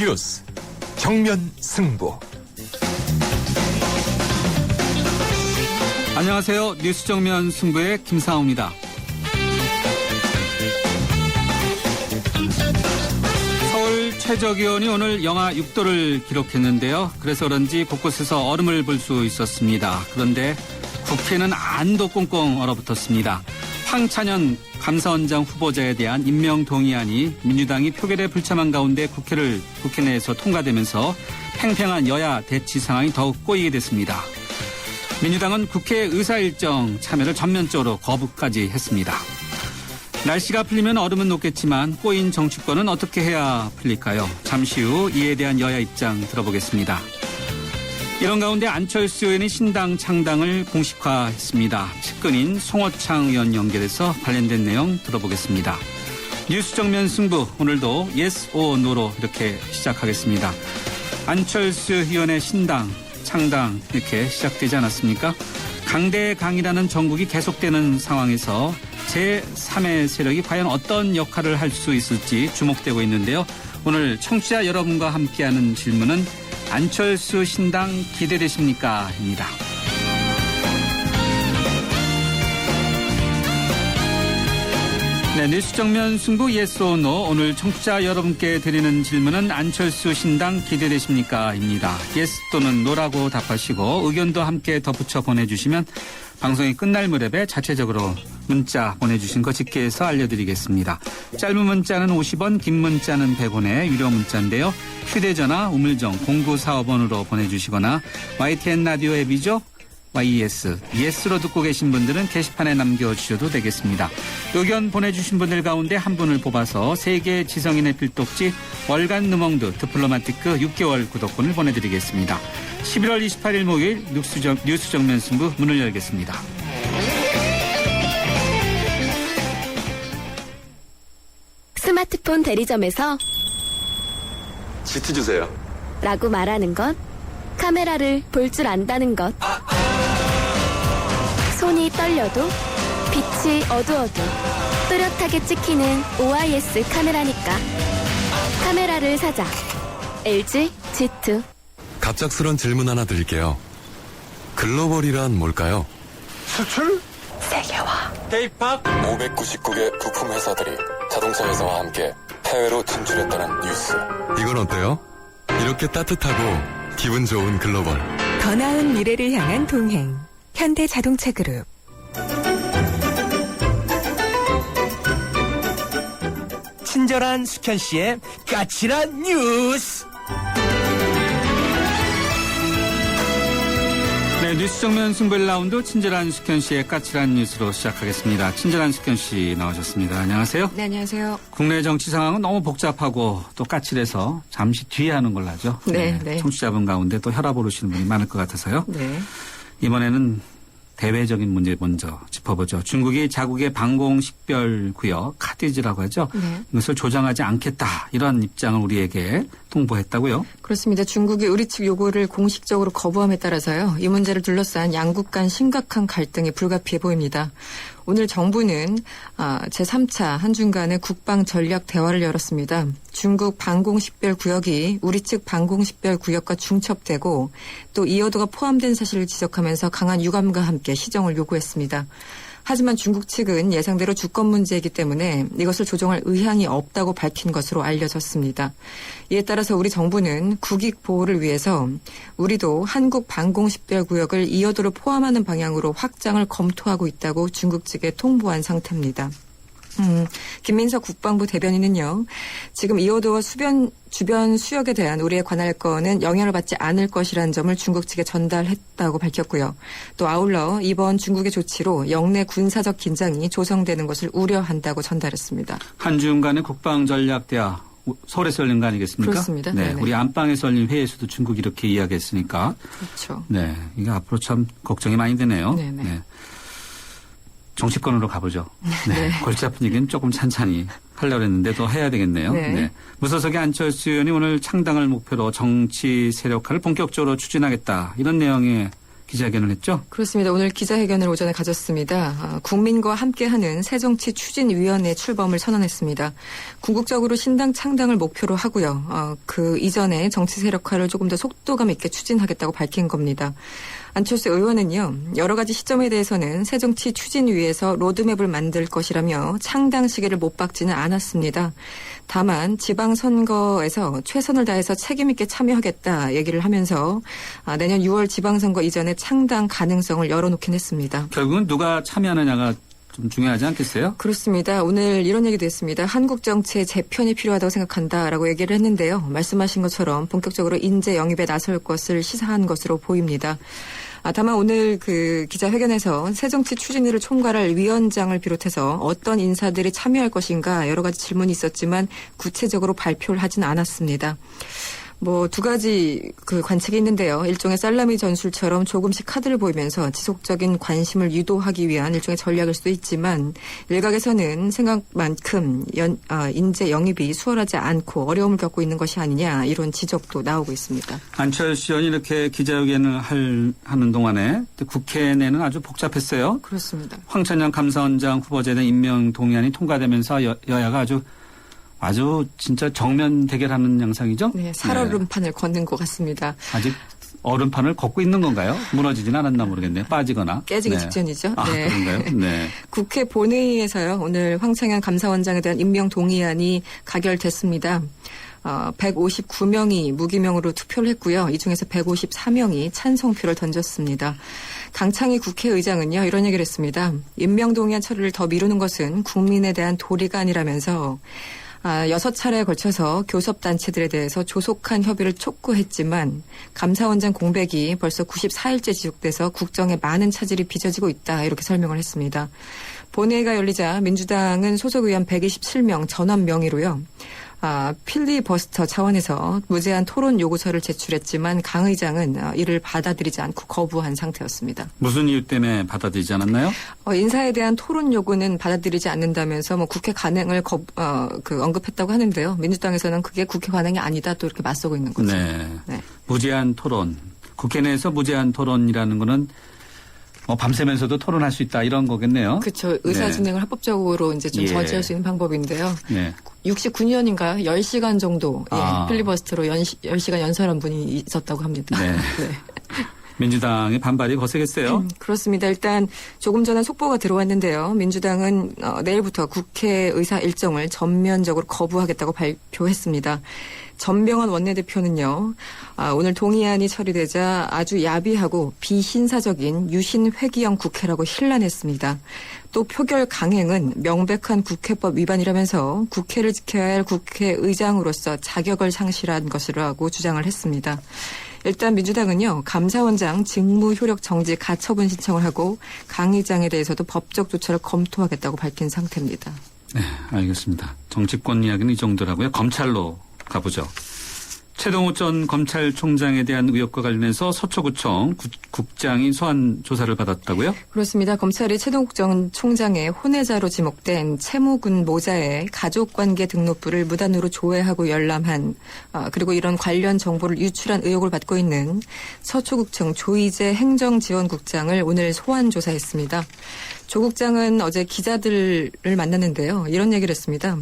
뉴스 정면 승부. 안녕하세요. 뉴스 정면 승부의 김상우입니다. 서울 최저기온이 오늘 영하 6도를 기록했는데요. 그래서 그런지 곳곳에서 얼음을 볼 수 있었습니다. 그런데 국회는 안도 꽁꽁 얼어붙었습니다. 황찬현 감사원장 후보자에 대한 임명 동의안이 민주당이 표결에 불참한 가운데 국회 내에서 통과되면서 팽팽한 여야 대치 상황이 더욱 꼬이게 됐습니다. 민주당은 국회 의사일정 참여를 전면적으로 거부까지 했습니다. 날씨가 풀리면 얼음은 녹겠지만 꼬인 정치권은 어떻게 해야 풀릴까요? 잠시 후 이에 대한 여야 입장 들어보겠습니다. 이런 가운데 안철수 의원이 신당 창당을 공식화했습니다. 측근인 송호창 의원 연결해서 관련된 내용 들어보겠습니다. 뉴스 정면 승부, 오늘도 yes or no로 이렇게 시작하겠습니다. 안철수 의원의 신당 창당 이렇게 시작되지 않았습니까? 강대강이라는 정국이 계속되는 상황에서 제3의 세력이 과연 어떤 역할을 할 수 있을지 주목되고 있는데요. 오늘 청취자 여러분과 함께하는 질문은 안철수 신당 기대되십니까? 입니다. 네, 뉴스 정면 승부 yes or no. 오늘 청취자 여러분께 드리는 질문은 안철수 신당 기대되십니까? 입니다. yes 또는 no라고 답하시고 의견도 함께 덧붙여 보내주시면 방송이 끝날 무렵에 자체적으로 문자 보내주신 거 집계해서 알려드리겠습니다. 짧은 문자는 50원, 긴 문자는 100원의 유료 문자인데요. 휴대전화 우물정 0945번으로 보내주시거나 YTN 라디오 앱이죠. YES, 예스로 듣고 계신 분들은 게시판에 남겨주셔도 되겠습니다. 의견 보내주신 분들 가운데 한 분을 뽑아서 세계 지성인의 필독지 월간 르몽드 디플로마티크 6개월 구독권을 보내드리겠습니다. 11월 28일 목요일 뉴스 정면 승부 문을 열겠습니다. 스마트폰 대리점에서 지트 주세요. 라고 말하는 것, 카메라를 볼 줄 안다는 것. 손이 떨려도 빛이 어두워도 또렷하게 찍히는 OIS 카메라니까. 카메라를 사자. LG G2. 갑작스런 질문 하나 드릴게요. 글로벌이란 뭘까요? 수출? 세계화. 대입학? 599개 부품 회사들이 자동차 회사와 함께 해외로 진출했다는 뉴스. 이건 어때요? 이렇게 따뜻하고 기분 좋은 글로벌. 더 나은 미래를 향한 동행. 현대자동차그룹. 친절한 숙현 씨의 까칠한 뉴스. 네, 뉴스 정면 승부 1라운드 친절한 숙현 씨의 까칠한 뉴스로 시작하겠습니다. 친절한 숙현 씨 나오셨습니다. 안녕하세요. 네, 안녕하세요. 국내 정치 상황은 너무 복잡하고 또 까칠해서 잠시 뒤에 하는 걸로 하죠. 네. 청취자분 가운데 또 혈압 오르시는 분이 많을 것 같아서요. 네. 이번에는 대외적인 문제 먼저 짚어보죠. 중국이 자국의 방공식별구역 카디즈라고 하죠. 네. 이것을 조정하지 않겠다. 이런 입장을 우리에게 통보했다고요. 그렇습니다. 중국이 우리 측 요구를 공식적으로 거부함에 따라서요. 이 문제를 둘러싼 양국 간 심각한 갈등이 불가피해 보입니다. 오늘 정부는 제3차 한중 간의 국방 전략 대화를 열었습니다. 중국 방공식별구역이 우리 측 방공식별구역과 중첩되고 또 이어도가 포함된 사실을 지적하면서 강한 유감과 함께 시정을 요구했습니다. 하지만 중국 측은 예상대로 주권 문제이기 때문에 이것을 조정할 의향이 없다고 밝힌 것으로 알려졌습니다. 이에 따라서 우리 정부는 국익 보호를 위해서 우리도 한국 방공식별구역을 이어도를 포함하는 방향으로 확장을 검토하고 있다고 중국 측에 통보한 상태입니다. 김민석 국방부 대변인은요. 지금 이어도와 주변 수역에 대한 우리의 관할권은 영향을 받지 않을 것이라는 점을 중국 측에 전달했다고 밝혔고요. 또 아울러 이번 중국의 조치로 영내 군사적 긴장이 조성되는 것을 우려한다고 전달했습니다. 한중 간의 국방전략대화 서울에서 열린 거 아니겠습니까? 그렇습니다. 네, 네네. 우리 안방에서 열린 회의에서도 중국이 이렇게 이야기했으니까. 그렇죠. 네, 이게 앞으로 참 걱정이 많이 되네요. 네네. 네. 정치권으로 가보죠. 네. 골치 아픈 얘기는 조금 찬찬히 하려고 했는데 더 해야 되겠네요. 네. 무소속의 안철수 의원이 오늘 창당을 목표로 정치 세력화를 본격적으로 추진하겠다. 이런 내용의 기자회견을 했죠? 그렇습니다. 오늘 기자회견을 오전에 가졌습니다. 국민과 함께하는 새정치추진위원회 출범을 선언했습니다. 궁극적으로 신당 창당을 목표로 하고요. 그 이전에 정치 세력화를 조금 더 속도감 있게 추진하겠다고 밝힌 겁니다. 안철수 의원은요, 여러 가지 시점에 대해서는 새정치추진위에서 로드맵을 만들 것이라며 창당 시기를 못 박지는 않았습니다. 다만 지방선거에서 최선을 다해서 책임있게 참여하겠다 얘기를 하면서 내년 6월 지방선거 이전에 창당 가능성을 열어놓긴 했습니다. 결국은 누가 참여하느냐가 좀 중요하지 않겠어요? 그렇습니다. 오늘 이런 얘기도 했습니다. 한국 정치의 재편이 필요하다고 생각한다라고 얘기를 했는데요. 말씀하신 것처럼 본격적으로 인재 영입에 나설 것을 시사한 것으로 보입니다. 다만 오늘 그 기자회견에서 새정치추진위를 총괄할 위원장을 비롯해서 어떤 인사들이 참여할 것인가 여러 가지 질문이 있었지만 구체적으로 발표를 하진 않았습니다. 두 가지 그 관측이 있는데요. 일종의 살라미 전술처럼 조금씩 카드를 보이면서 지속적인 관심을 유도하기 위한 일종의 전략일 수도 있지만 일각에서는 생각만큼 인재 영입이 수월하지 않고 어려움을 겪고 있는 것이 아니냐 이런 지적도 나오고 있습니다. 안철수 의원이 이렇게 기자회견을 하는 동안에 국회 내는 아주 복잡했어요. 그렇습니다. 황천영 감사원장 후보자에 대한 임명 동의안이 통과되면서 여야가 아주 진짜 정면 대결하는 양상이죠? 네, 살얼음판을 걷는 것 같습니다. 아직 얼음판을 걷고 있는 건가요? 무너지진 않았나 모르겠네요. 빠지거나. 깨지기 직전이죠. 네. 그런가요? 네. 국회 본회의에서요. 오늘 황창현 감사원장에 대한 임명 동의안이 가결됐습니다. 159명이 무기명으로 투표를 했고요. 이 중에서 154명이 찬성표를 던졌습니다. 강창희 국회의장은요. 이런 얘기를 했습니다. 임명 동의안 처리를 더 미루는 것은 국민에 대한 도리가 아니라면서 6차례에 걸쳐서 교섭단체들에 대해서 조속한 협의를 촉구했지만 감사원장 공백이 벌써 94일째 지속돼서 국정에 많은 차질이 빚어지고 있다 이렇게 설명을 했습니다. 본회의가 열리자 민주당은 소속 의원 127명 전원 명의로요. 필리버스터 차원에서 무제한 토론 요구서를 제출했지만 강 의장은 이를 받아들이지 않고 거부한 상태였습니다. 무슨 이유 때문에 받아들이지 않았나요? 인사에 대한 토론 요구는 받아들이지 않는다면서 국회 관행을 언급했다고 하는데요. 민주당에서는 그게 국회 관행이 아니다 또 이렇게 맞서고 있는 거죠. 네. 무제한 토론. 국회 내에서 무제한 토론이라는 거는 밤새면서도 토론할 수 있다 이런 거겠네요. 그렇죠. 의사 진행을 합법적으로 이제 좀 저지할 수 있는 방법인데요. 네. 69년인가요? 10시간 정도 필리버스터로 10시간 연설한 분이 있었다고 합니다. 네. 민주당의 반발이 거세겠어요? 그렇습니다. 일단 조금 전에 속보가 들어왔는데요. 민주당은 내일부터 국회 의사 일정을 전면적으로 거부하겠다고 발표했습니다. 전병헌 원내대표는요. 오늘 동의안이 처리되자 아주 야비하고 비신사적인 유신회기형 국회라고 힐난했습니다. 또 표결 강행은 명백한 국회법 위반이라면서 국회를 지켜야 할 국회의장으로서 자격을 상실한 것이라고 주장을 했습니다. 일단 민주당은요. 감사원장 직무 효력 정지 가처분 신청을 하고 강 의장에 대해서도 법적 조처를 검토하겠다고 밝힌 상태입니다. 네, 알겠습니다. 정치권 이야기는 이 정도라고요. 검찰로 가보죠. 최동호 전 검찰총장에 대한 의혹과 관련해서 서초구청 국장이 소환 조사를 받았다고요? 그렇습니다. 검찰이 최동욱 전 총장의 혼외자로 지목된 채무군 모자의 가족관계 등록부를 무단으로 조회하고 열람한 그리고 이런 관련 정보를 유출한 의혹을 받고 있는 서초구청 조희재 행정지원국장을 오늘 소환 조사했습니다. 조 국장은 어제 기자들을 만났는데요. 이런 얘기를 했습니다.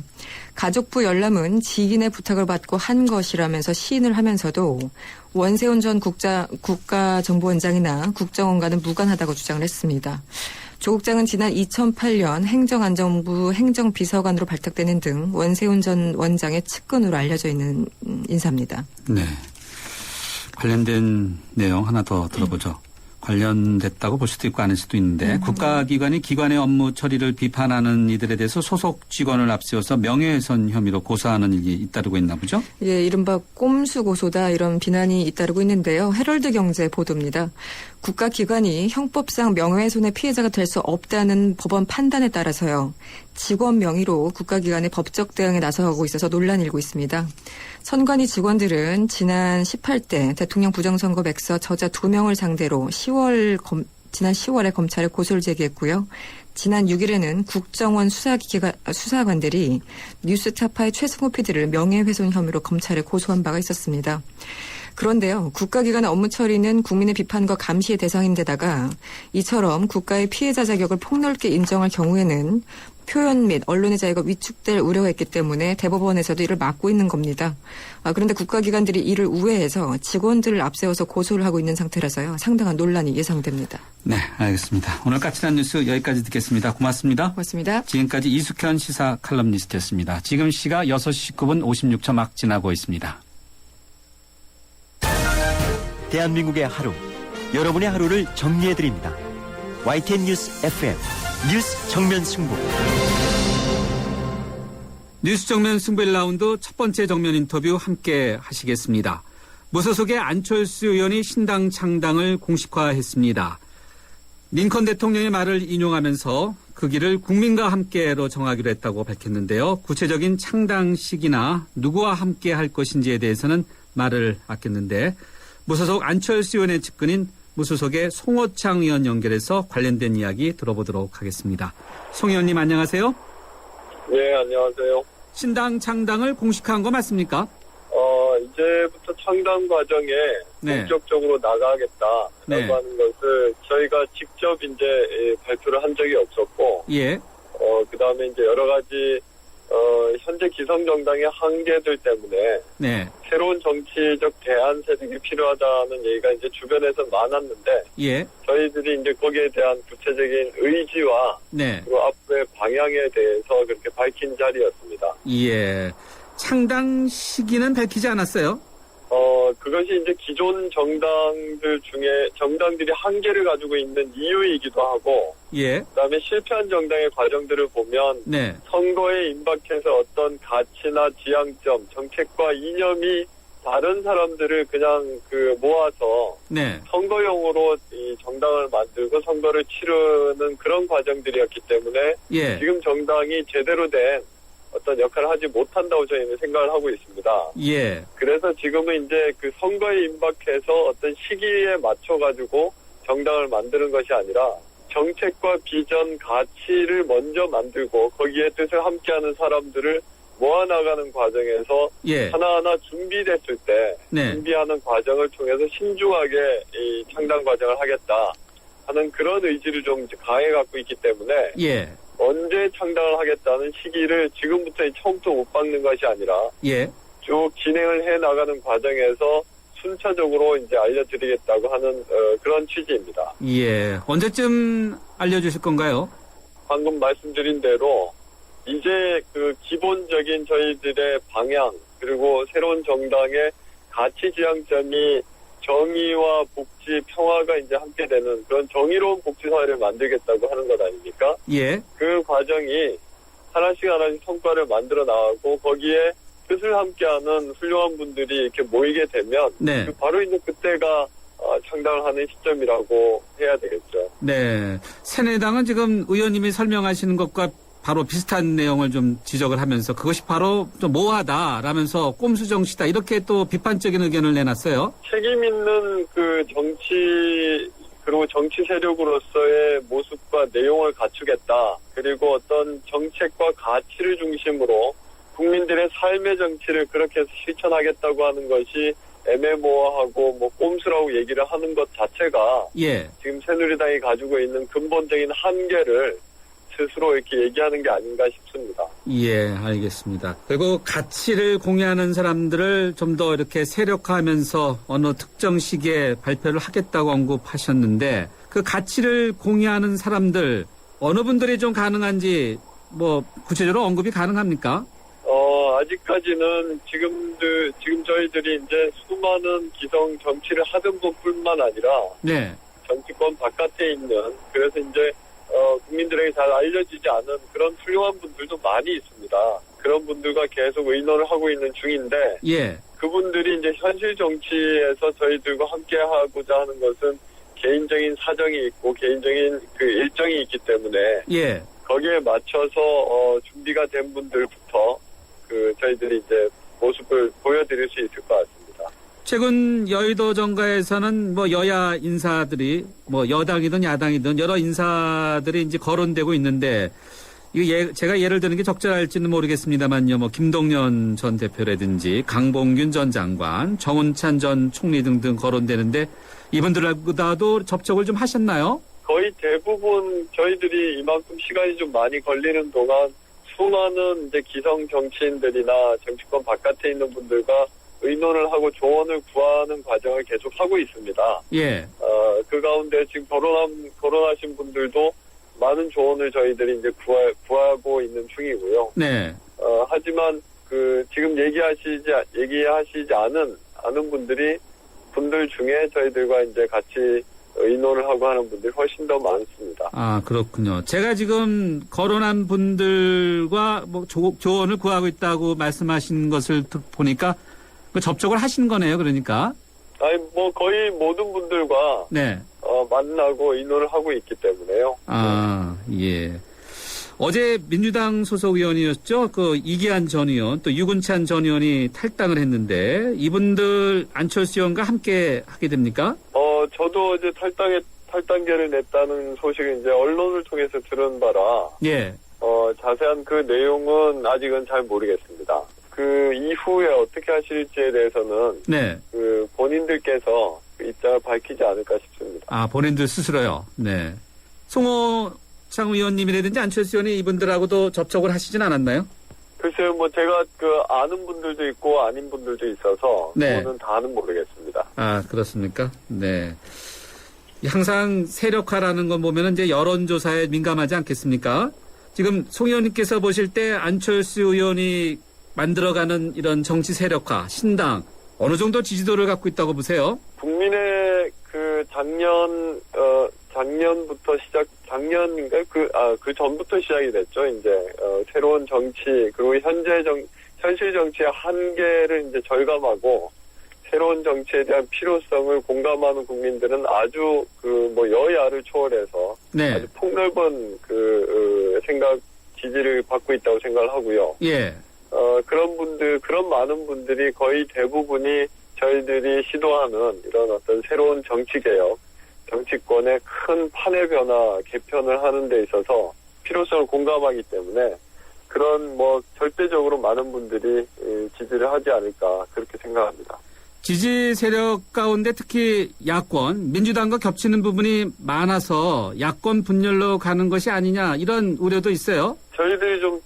가족부 열람은 지인의 부탁을 받고 한 것이라면서 시인을 하면서도 원세훈 전 국가정보원장이나 국정원과는 무관하다고 주장을 했습니다. 조 국장은 지난 2008년 행정안전부 행정비서관으로 발탁되는 등 원세훈 전 원장의 측근으로 알려져 있는 인사입니다. 네. 관련된 내용 하나 더 들어보죠. 관련됐다고 볼 수도 있고 아닐 수도 있는데 국가기관이 기관의 업무 처리를 비판하는 이들에 대해서 소속 직원을 앞세워서 명예훼손 혐의로 고소하는 일이 잇따르고 있나 보죠? 예, 이른바 꼼수 고소다 이런 비난이 잇따르고 있는데요. 헤럴드 경제 보도입니다. 국가기관이 형법상 명예훼손의 피해자가 될 수 없다는 법원 판단에 따라서요. 직원 명의로 국가기관의 법적 대응에 나서고 있어서 논란이 일고 있습니다. 선관위 직원들은 지난 18대 대통령 부정선거 맥서 저자 2명을 상대로 지난 10월에 검찰에 고소를 제기했고요. 지난 6일에는 국정원 수사관들이 뉴스타파의 최승호 PD를 명예훼손 혐의로 검찰에 고소한 바가 있었습니다. 그런데요, 국가기관의 업무 처리는 국민의 비판과 감시의 대상인데다가 이처럼 국가의 피해자 자격을 폭넓게 인정할 경우에는 표현 및 언론의 자유가 위축될 우려가 있기 때문에 대법원에서도 이를 막고 있는 겁니다. 그런데 국가기관들이 이를 우회해서 직원들을 앞세워서 고소를 하고 있는 상태라서요. 상당한 논란이 예상됩니다. 네, 알겠습니다. 오늘 까칠한 뉴스 여기까지 듣겠습니다. 고맙습니다. 고맙습니다. 지금까지 이숙현 시사 칼럼니스트였습니다. 지금 시가 6시 19분 56초 막 지나고 있습니다. 대한민국의 하루, 여러분의 하루를 정리해드립니다. YTN 뉴스 FM, 뉴스 정면 승부. 뉴스 정면 승부 1라운드 첫 번째 정면 인터뷰 함께 하시겠습니다. 무소속의 안철수 의원이 신당 창당을 공식화했습니다. 링컨 대통령의 말을 인용하면서 그 길을 국민과 함께로 정하기로 했다고 밝혔는데요. 구체적인 창당 시기나 누구와 함께 할 것인지에 대해서는 말을 아꼈는데 무소속 안철수 의원의 측근인 무소속의 송호창 의원 연결해서 관련된 이야기 들어보도록 하겠습니다. 송 의원님 안녕하세요. 네, 안녕하세요. 신당 창당을 공식화한 거 맞습니까? 이제부터 창당 과정에 네. 본격적으로 나가겠다라고 네. 하는 것을 저희가 직접 이제 발표를 한 적이 없었고, 예. 그다음에 이제 여러 가지 현재 기성정당의 한계들 때문에 네. 새로운 정치적 대안 세력이 필요하다는 얘기가 이제 주변에서 많았는데, 예. 저희들이 이제 거기에 대한 구체적인 의지와 네. 그리고 앞으로의 방향에 대해서 그렇게 밝힌 자리였습니다. 예. 창당 시기는 밝히지 않았어요? 그것이 이제 기존 정당들 중에 정당들이 한계를 가지고 있는 이유이기도 하고, 예. 그다음에 실패한 정당의 과정들을 보면 네. 선거에 임박해서 어떤 가치나 지향점, 정책과 이념이 다른 사람들을 그냥 모아서 네. 선거용으로 이 정당을 만들고 선거를 치르는 그런 과정들이었기 때문에 예. 지금 정당이 제대로 된 어떤 역할을 하지 못한다고 저희는 생각을 하고 있습니다. 예. 그래서 지금은 이제 그 선거에 임박해서 어떤 시기에 맞춰가지고 정당을 만드는 것이 아니라 정책과 비전, 가치를 먼저 만들고 거기에 뜻을 함께하는 사람들을 모아나가는 과정에서 예. 하나하나 준비됐을 때 네. 준비하는 과정을 통해서 신중하게 이 창당 과정을 하겠다 하는 그런 의지를 좀 강해 갖고 있기 때문에 예. 언제 창당을 하겠다는 시기를 지금부터 처음부터 못 박는 것이 아니라 예. 쭉 진행을 해 나가는 과정에서 순차적으로 이제 알려드리겠다고 하는 그런 취지입니다. 예. 언제쯤 알려주실 건가요? 방금 말씀드린 대로 이제 그 기본적인 저희들의 방향 그리고 새로운 정당의 가치 지향점이 정의와 복지, 평화가 이제 함께 되는 그런 정의로운 복지사회를 만들겠다고 하는 것 아닙니까? 예. 그 과정이 하나씩 하나씩 성과를 만들어 나가고 거기에 뜻을 함께하는 훌륭한 분들이 이렇게 모이게 되면 네. 바로 이제 그때가 창당을 하는 시점이라고 해야 되겠죠. 네. 새누리당은 지금 의원님이 설명하시는 것과 바로 비슷한 내용을 좀 지적을 하면서 그것이 바로 좀 모호하다라면서 꼼수정치다 이렇게 또 비판적인 의견을 내놨어요. 책임 있는 그 정치 그리고 정치 세력으로서의 모습과 내용을 갖추겠다. 그리고 어떤 정책과 가치를 중심으로 국민들의 삶의 정치를 그렇게 실천하겠다고 하는 것이 애매모호하고 꼼수라고 얘기를 하는 것 자체가 예. 지금 새누리당이 가지고 있는 근본적인 한계를 스스로 이렇게 얘기하는 게 아닌가 싶습니다. 예, 알겠습니다. 그리고 가치를 공유하는 사람들을 좀 더 이렇게 세력화하면서 어느 특정 시기에 발표를 하겠다고 언급하셨는데 그 가치를 공유하는 사람들 어느 분들이 좀 가능한지 구체적으로 언급이 가능합니까? 아직까지는 지금 저희들이 이제 수많은 기성 정치를 하던 분뿐만 아니라 네. 정치권 바깥에 있는 그래서 이제 국민들에게 잘 알려지지 않은 그런 훌륭한 분들도 많이 있습니다. 그런 분들과 계속 의논을 하고 있는 중인데 예. 그분들이 이제 현실 정치에서 저희들과 함께 하고자 하는 것은 개인적인 사정이 있고 개인적인 그 일정이 있기 때문에 예. 거기에 맞춰서 준비가 된 분들부터 저희들이 이제 모습을 보여드릴 수 있을 것 같습니다. 최근 여의도 정가에서는 여야 인사들이 여당이든 야당이든 여러 인사들이 이제 거론되고 있는데 제가 예를 드는 게 적절할지는 모르겠습니다만요. 뭐 김동연 전 대표라든지 강봉균 전 장관, 정운찬 전 총리 등등 거론되는데 이분들보다도 접촉을 좀 하셨나요? 거의 대부분 저희들이 이만큼 시간이 좀 많이 걸리는 동안 수많은 이제 기성 정치인들이나 정치권 바깥에 있는 분들과 의논을 하고 조언을 구하는 과정을 계속 하고 있습니다. 예. 그 가운데 지금 결혼하신 분들도 많은 조언을 저희들이 이제 구하고 있는 중이고요. 네. 하지만 지금 얘기하시지 않은 분들 중에 저희들과 이제 같이 의논을 하고 하는 분들이 훨씬 더 많습니다. 아, 그렇군요. 제가 지금 거론한 분들과 뭐 조언을 구하고 있다고 말씀하신 것을 보니까 그 접촉을 하신 거네요, 그러니까. 아니, 뭐, 거의 모든 분들과, 네. 만나고 의논을 하고 있기 때문에요. 아, 예. 어제 민주당 소속 의원이었죠? 이기한 전 의원, 또 유근찬 전 의원이 탈당을 했는데, 이분들 안철수 의원과 함께 하게 됩니까? 저도 어제 탈당계를 냈다는 소식을 이제 언론을 통해서 들은 바라, 예. 자세한 그 내용은 아직은 잘 모르겠습니다. 그 이후에 어떻게 하실지에 대해서는, 네. 본인들께서 그 입장을 밝히지 않을까 싶습니다. 아, 본인들 스스로요? 네. 송호창 의원님이라든지 안철수 의원이 이분들하고도 접촉을 하시진 않았나요? 글쎄요, 뭐 제가 아는 분들도 있고 아닌 분들도 있어서, 네. 그거는 다는 모르겠습니다. 아, 그렇습니까? 네. 항상 세력화라는 건 보면은 이제 여론조사에 민감하지 않겠습니까? 지금 송 의원님께서 보실 때 안철수 의원이 만들어가는 이런 정치 세력화, 신당, 어느 정도 지지도를 갖고 있다고 보세요? 국민의 작년부터 작년인가? 그 전부터 시작이 됐죠. 이제, 새로운 정치, 그리고 현실 정치의 한계를 이제 절감하고, 새로운 정치에 대한 필요성을 공감하는 국민들은 아주 여야를 초월해서, 네. 아주 폭넓은 지지를 받고 있다고 생각을 하고요. 예. 그런 많은 분들이 거의 대부분이 저희들이 시도하는 이런 어떤 새로운 정치개혁, 정치권의 큰 판의 변화, 개편을 하는 데 있어서 필요성을 공감하기 때문에 그런 절대적으로 많은 분들이 지지를 하지 않을까 그렇게 생각합니다. 지지 세력 가운데 특히 야권, 민주당과 겹치는 부분이 많아서 야권 분열로 가는 것이 아니냐 이런 우려도 있어요. 저희들이 좀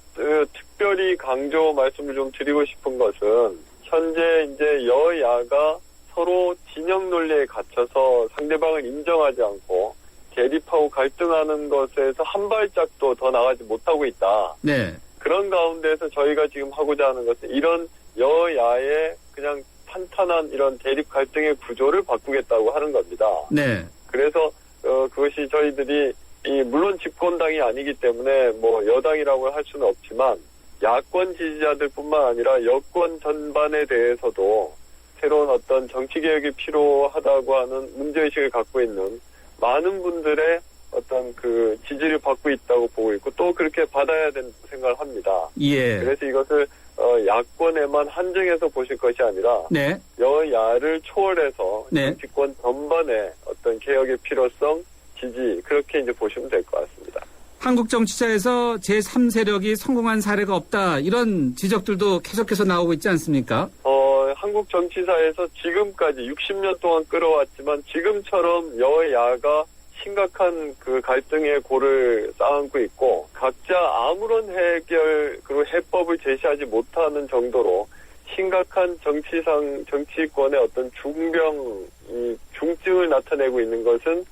특별히 강조 말씀을 좀 드리고 싶은 것은 현재 이제 여야가 서로 진영 논리에 갇혀서 상대방을 인정하지 않고 대립하고 갈등하는 것에서 한 발짝도 더 나가지 못하고 있다. 네. 그런 가운데서 저희가 지금 하고자 하는 것은 이런 여야의 그냥 탄탄한 이런 대립 갈등의 구조를 바꾸겠다고 하는 겁니다. 네. 그래서 그것이 저희들이 물론 집권당이 아니기 때문에 여당이라고 할 수는 없지만 야권 지지자들뿐만 아니라 여권 전반에 대해서도 새로운 어떤 정치개혁이 필요하다고 하는 문제의식을 갖고 있는 많은 분들의 어떤 지지를 받고 있다고 보고 있고 또 그렇게 받아야 된다고 생각을 합니다. 예. 그래서 이것을 야권에만 한정해서 보실 것이 아니라 네. 여야를 초월해서 네. 정치권 전반의 어떤 개혁의 필요성, 지지 그렇게 이제 보시면 될 것 같습니다. 한국 정치사에서 제3세력이 성공한 사례가 없다 이런 지적들도 계속해서 나오고 있지 않습니까? 한국 정치사에서 지금까지 60년 동안 끌어왔지만 지금처럼 여야가 심각한 갈등의 골을 쌓고 있고 각자 아무런 해결 그리고 해법을 제시하지 못하는 정도로 심각한 정치권의 어떤 중증을 나타내고 있는 것은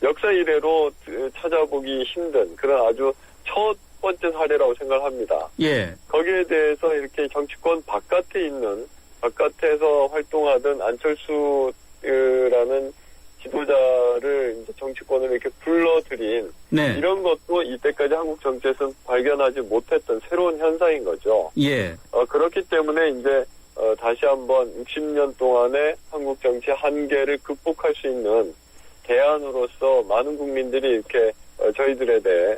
역사 이래로 찾아보기 힘든 그런 아주 첫 번째 사례라고 생각을 합니다. 예. 거기에 대해서 이렇게 정치권 바깥에서 활동하던 안철수라는 지도자를 이제 정치권으로 이렇게 불러들인 네. 이런 것도 이때까지 한국 정치에서는 발견하지 못했던 새로운 현상인 거죠. 예. 그렇기 때문에 이제 다시 한번 60년 동안의 한국 정치의 한계를 극복할 수 있는 대안으로서 많은 국민들이 이렇게 저희들에 대해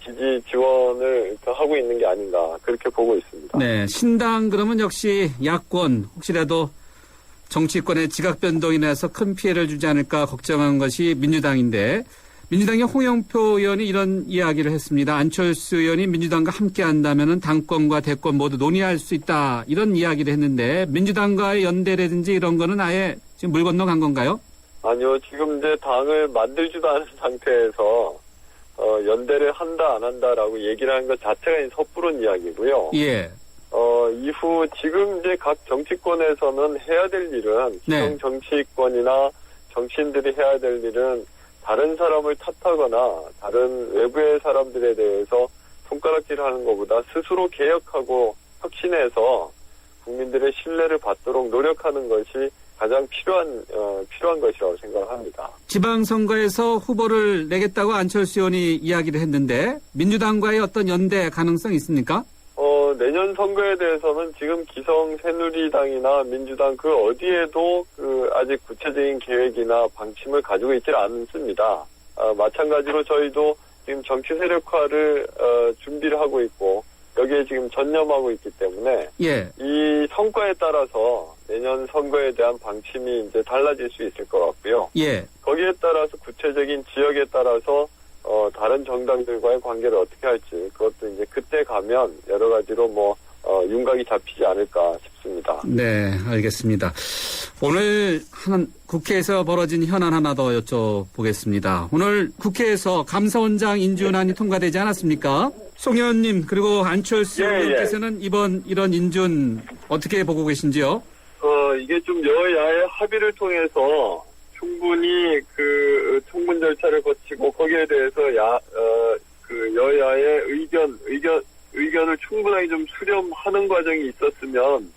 지지 지원을 하고 있는 게 아닌가 그렇게 보고 있습니다. 네, 신당 그러면 역시 야권 혹시라도 정치권의 지각 변동이 나서 큰 피해를 주지 않을까 걱정한 것이 민주당인데 민주당의 홍영표 의원이 이런 이야기를 했습니다. 안철수 의원이 민주당과 함께한다면 당권과 대권 모두 논의할 수 있다. 이런 이야기를 했는데 민주당과의 연대라든지 이런 거는 아예 지금 물 건너간 건가요? 아니요, 지금 이제 당을 만들지도 않은 상태에서 연대를 한다 안 한다라고 얘기를 하는 것 자체가 섣부른 이야기고요. 예. 이후 지금 이제 각 정치권에서는 해야 될 일은 네. 기성 정치권이나 정치인들이 해야 될 일은 다른 사람을 탓하거나 다른 외부의 사람들에 대해서 손가락질하는 것보다 스스로 개혁하고 혁신해서 국민들의 신뢰를 받도록 노력하는 것이 가장 필요한 것이라고 생각합니다. 지방선거에서 후보를 내겠다고 안철수 의원이 이야기를 했는데 민주당과의 어떤 연대 가능성이 있습니까? 내년 선거에 대해서는 지금 기성 새누리당이나 민주당 그 어디에도 아직 구체적인 계획이나 방침을 가지고 있질 않습니다. 마찬가지로 저희도 지금 정치 세력화를 준비를 하고 있고 여기에 지금 전념하고 있기 때문에 예. 이 성과에 따라서 내년 선거에 대한 방침이 이제 달라질 수 있을 것 같고요. 예. 거기에 따라서 구체적인 지역에 따라서 다른 정당들과의 관계를 어떻게 할지 그것도 이제 그때 가면 여러 가지로 윤곽이 잡히지 않을까 싶습니다. 네, 알겠습니다. 오늘 국회에서 벌어진 현안 하나 더 여쭤보겠습니다. 오늘 국회에서 감사원장 인준안이 통과되지 않았습니까? 송 의원님 그리고 안철수 의원께서는 이번 이런 인준 어떻게 보고 계신지요? 이게 좀 여야의 합의를 통해서 충분히 청문 절차를 거치고 거기에 대해서 여야의 의견을 충분하게 좀 수렴하는 과정이 있었으면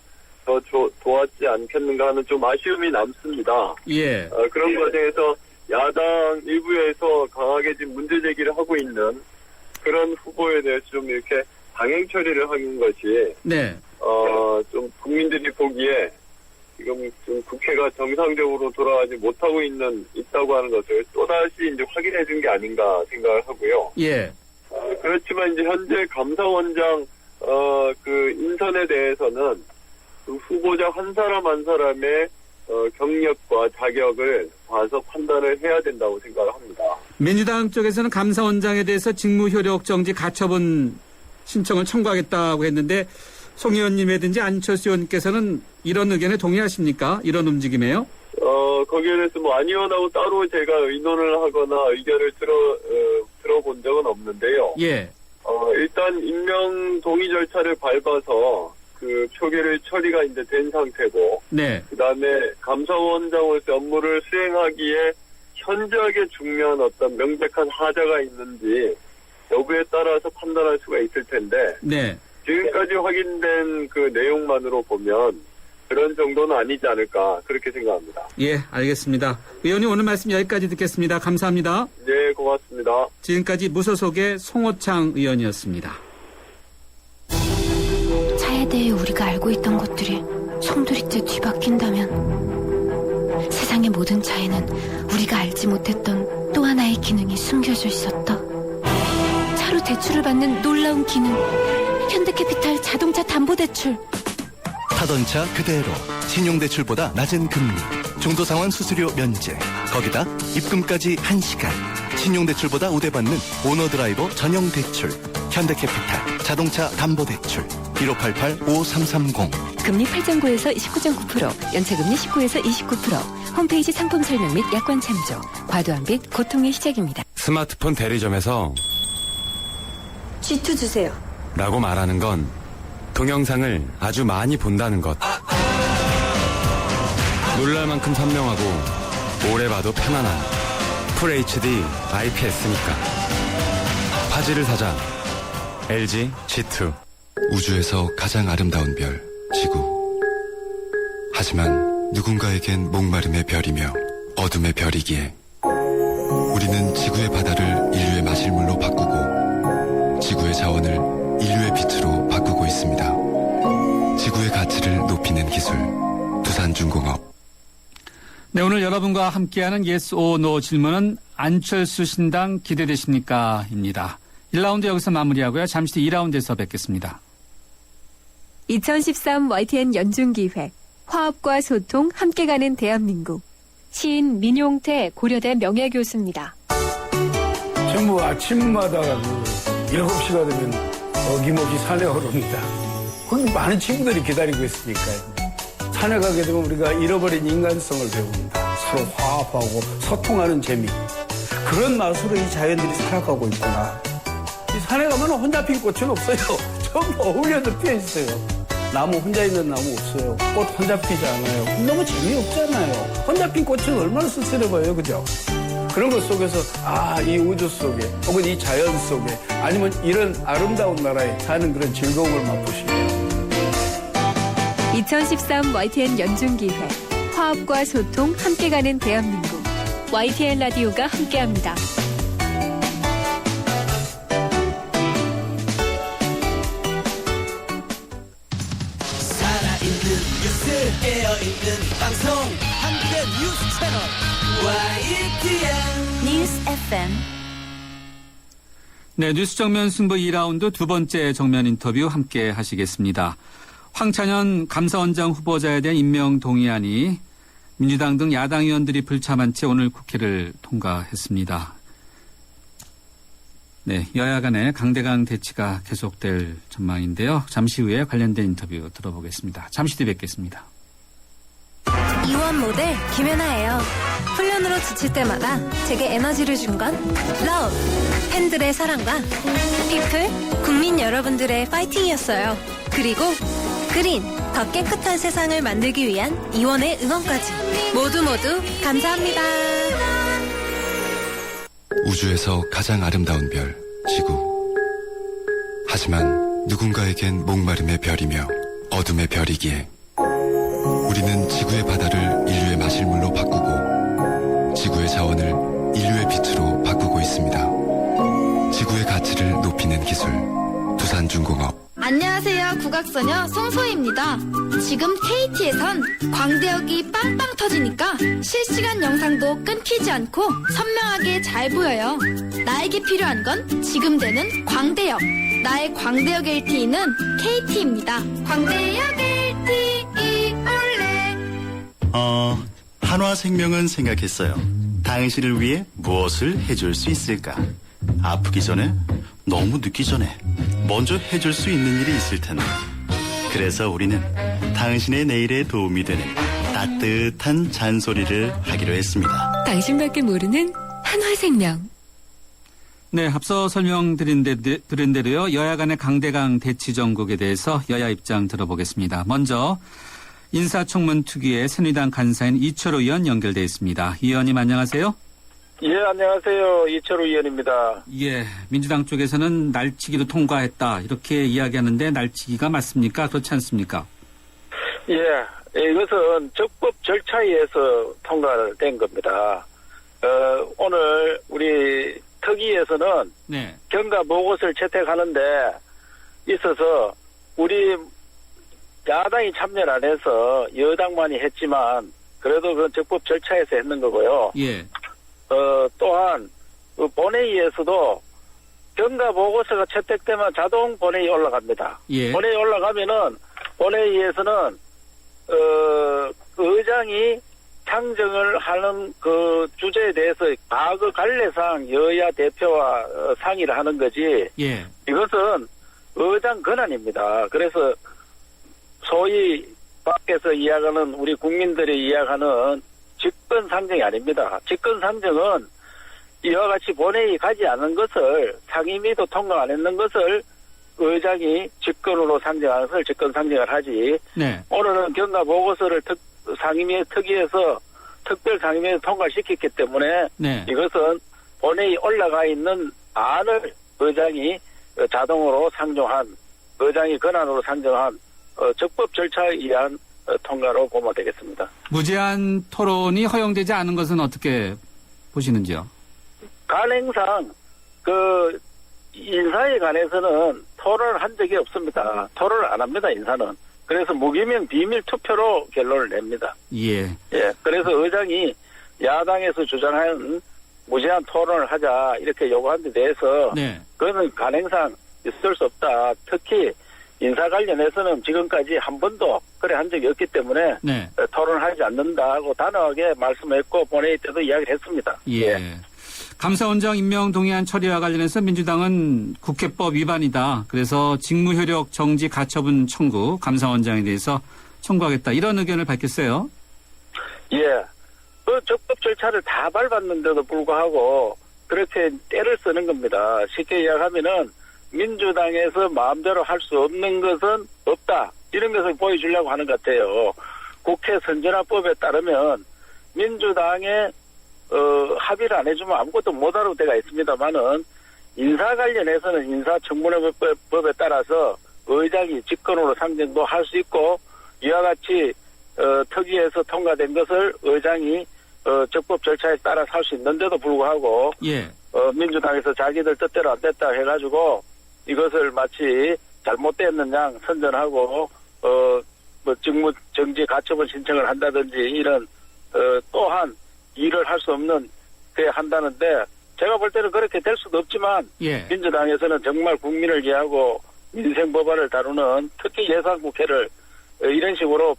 더 좋았지 않겠는가 하는 좀 아쉬움이 남습니다. 예. 그런 과정에서 야당 일부에서 강하게 지금 문제 제기를 하고 있는 그런 후보에 대해서 좀 이렇게 당행 처리를 하는 것이 네. 좀 국민들이 보기에 지금 좀 국회가 정상적으로 돌아가지 못하고 있다고 하는 것을 또다시 이제 확인해 준 게 아닌가 생각을 하고요. 예. 그렇지만 이제 현재 감사원장, 인선에 대해서는 그 후보자 한 사람 한 사람의, 경력과 자격을 봐서 판단을 해야 된다고 생각을 합니다. 민주당 쪽에서는 감사원장에 대해서 직무 효력 정지 가처분 신청을 청구하겠다고 했는데 송 의원님이든지 안철수 의원께서는 이런 의견에 동의하십니까? 이런 움직임에요? 거기에 대해서 안 의원하고 따로 제가 의논을 하거나 의견을 들어본 적은 없는데요. 예. 일단 임명 동의 절차를 밟아서 표결의 처리가 이제 된 상태고. 네. 그 다음에 감사원장으로서 업무를 수행하기에 현저하게 중요한 어떤 명백한 하자가 있는지 여부에 따라서 판단할 수가 있을 텐데. 네. 지금까지 확인된 그 내용만으로 보면 그런 정도는 아니지 않을까 그렇게 생각합니다. 예, 알겠습니다. 의원님 오늘 말씀 여기까지 듣겠습니다. 감사합니다. 네, 고맙습니다. 지금까지 무소속의 송호창 의원이었습니다. 차에 대해 우리가 알고 있던 것들이 송두리째 뒤바뀐다면 세상의 모든 차에는 우리가 알지 못했던 또 하나의 기능이 숨겨져 있었다. 차로 대출을 받는 놀라운 기능. 현대캐피탈 자동차 담보대출. 타던 차 그대로 신용대출보다 낮은 금리 중도상환 수수료 면제 거기다 입금까지 1시간 신용대출보다 우대받는 오너드라이버 전용 대출 현대캐피탈 자동차 담보대출 1588-5330 금리 8.9에서 19.9%, 연체금리 19에서 29%. 홈페이지 상품 설명 및 약관 참조. 과도한 빚 고통의 시작입니다. 스마트폰 대리점에서 G2 주세요. 라고 말하는 건 동영상을 아주 많이 본다는 것. 놀랄 만큼 선명하고 오래 봐도 편안한 풀 HD IPS니까. 화질을 사자. LG G2. 우주에서 가장 아름다운 별, 지구. 하지만 누군가에겐 목마름의 별이며 어둠의 별이기에 우리는 지구의 바다를 인류의 마실물로 바꾸고 지구의 자원을 인류의 빛으로 바꾸고 있습니다. 지구의 가치를 높이는 기술, 두산중공업. 네, 오늘 여러분과 함께하는 Yes or No 질문은 안철수 신당 기대되십니까? 입니다. 1라운드 여기서 마무리하고요. 잠시 뒤 2라운드에서 뵙겠습니다. 2013 YTN 연중기획 화합과 소통 함께 가는 대한민국. 시인 민용태 고려대 명예교수입니다. 전부 아침마다 7시가 되면 어김없이 산에 오릅니다. 근데 많은 친구들이 기다리고 있으니까요. 산에 가게 되면 우리가 잃어버린 인간성을 배웁니다. 서로 화합하고 소통하는 재미. 그런 맛으로 이 자연들이 살아가고 있구나. 이 산에 가면 혼자 핀 꽃은 없어요. 전부 어울려도 피어 있어요. 나무 혼자 있는 나무 없어요. 꽃 혼자 피지 않아요. 너무 재미없잖아요. 혼자 핀 꽃은 얼마나 쓸쓸해봐요. 그죠? 그런 것 속에서 이 우주 속에 혹은 이 자연 속에 아니면 이런 아름다운 나라에 사는 그런 즐거움을 맛보시면 2013 YTN 연중기회 화합과 소통 함께 가는 대한민국 YTN 라디오가 함께합니다. 살아있는 뉴스 깨어있는 방송 한국의 뉴스 채널 YTN 뉴스 FM. 네, 뉴스 정면 승부 2라운드 두 번째 정면 인터뷰 함께 하시겠습니다. 황찬현 감사원장 후보자에 대한 임명 동의안이 민주당 등 야당 의원들이 불참한 채 오늘 국회를 통과했습니다. 네, 여야 간의 강대강 대치가 계속될 전망인데요. 잠시 후에 관련된 인터뷰 들어보겠습니다. 잠시 뒤 뵙겠습니다. 이원 모델 김연아예요. 훈련으로 지칠 때마다 제게 에너지를 준 건 러브, 팬들의 사랑과 피플, 국민 여러분들의 파이팅이었어요. 그리고 그린, 더 깨끗한 세상을 만들기 위한 이원의 응원까지 모두 감사합니다. 우주에서 가장 아름다운 별, 지구. 하지만 누군가에겐 목마름의 별이며 어둠의 별이기에 우리는 지구의 바다를 인류의 마실물로 바꾸고 지구의 자원을 인류의 빛으로 바꾸고 있습니다. 지구의 가치를 높이는 기술, 두산중공업. 안녕하세요. 국악소녀 송소희입니다. 지금 KT에선 광대역이 빵빵 터지니까 실시간 영상도 끊기지 않고 선명하게 잘 보여요. 나에게 필요한 건 지금 되는 광대역. 나의 광대역 LTE는 KT입니다. 광대역 LTE 올레. 한화생명은 생각했어요. 당신을 위해 무엇을 해줄 수 있을까? 아프기 전에, 너무 늦기 전에 먼저 해줄 수 있는 일이 있을 텐데. 그래서 우리는 당신의 내일에 도움이 되는 따뜻한 잔소리를 하기로 했습니다. 당신밖에 모르는 한화생명. 네, 앞서 설명드린 대로요. 여야 간의 강대강 대치 정국에 대해서 여야 입장 들어보겠습니다. 먼저 인사청문 특위의 새누리당 간사인 이철우 의원 연결돼 있습니다. 이 의원님 안녕하세요. 예, 안녕하세요. 이철우 의원입니다. 예, 민주당 쪽에서는 날치기도 통과했다 이렇게 이야기하는데 날치기가 맞습니까? 그렇지 않습니까? 예, 이것은 적법 절차에 의해서 통과된 겁니다. 오늘 우리 특위에서는 네. 경과 보고서를 채택하는데 있어서 우리 야당이 참여를 안 해서 여당만이 했지만 그래도 그 적법 절차에서 했는 거고요. 예. 또한 그 본회의에서도 경과 보고서가 채택되면 자동 본회의 올라갑니다. 예. 본회의 올라가면은 본회의에서는 의장이 상정을 하는 그 주제에 대해서 과거 관례상 여야 대표와 상의를 하는 거지. 예. 이것은 의장 권한입니다. 그래서 소위 밖에서 이야기하는 우리 국민들이 이야기하는 직권상정이 아닙니다. 직권상정은 이와 같이 본회의 가지 않은 것을 상임위도 통과 안 했는 것을 의장이 직권으로 상정하는 것을 직권상정을 하지. 네. 오늘은 경과 보고서를 상임위 특위에서 특별 상임위에 통과시켰기 때문에 네. 이것은 본회의 올라가 있는 안을 의장이 자동으로 상정한 의장이 권한으로 상정한 적법 절차에 의한 통과로 보면 되겠습니다. 무제한 토론이 허용되지 않은 것은 어떻게 보시는지요? 간행상 그 인사에 관해서는 토론을 한 적이 없습니다. 토론을 안 합니다. 인사는. 그래서 무기명 비밀 투표로 결론을 냅니다. 예. 예. 그래서 의장이 야당에서 주장한 무제한 토론을 하자 이렇게 요구한 데 대해서 네. 그거는 간행상 있을 수 없다. 특히 인사 관련해서는 지금까지 한 번도 그래 한 적이 없기 때문에 네. 토론하지 않는다고 단호하게 말씀했고 본회의 때도 이야기를 했습니다. 예. 감사원장 임명 동의안 처리와 관련해서 민주당은 국회법 위반이다. 그래서 직무효력 정지 가처분 청구 감사원장에 대해서 청구하겠다. 이런 의견을 밝혔어요. 예. 그 적법 절차를 다 밟았는데도 불구하고 그렇게 때를 쓰는 겁니다. 쉽게 이야기하면은 민주당에서 마음대로 할 수 없는 것은 없다. 이런 것을 보여주려고 하는 것 같아요. 국회 선진화법에 따르면 민주당에 합의를 안 해주면 아무것도 못하는 때가 있습니다만은 인사 관련해서는 인사청문회법에 따라서 의장이 직권으로 상정도 할 수 있고 이와 같이 특위에서 통과된 것을 의장이 적법 절차에 따라 할 수 있는데도 불구하고 예. 민주당에서 자기들 뜻대로 안 됐다 해가지고 이것을 마치 잘못됐는 양 선전하고 뭐 직무 정지 가처분 신청을 한다든지 이런 또한 일을 할 수 없는 게 한다는데 제가 볼 때는 그렇게 될 수도 없지만 예. 민주당에서는 정말 국민을 위하고 민생 법안을 다루는 특히 예산국회를 이런 식으로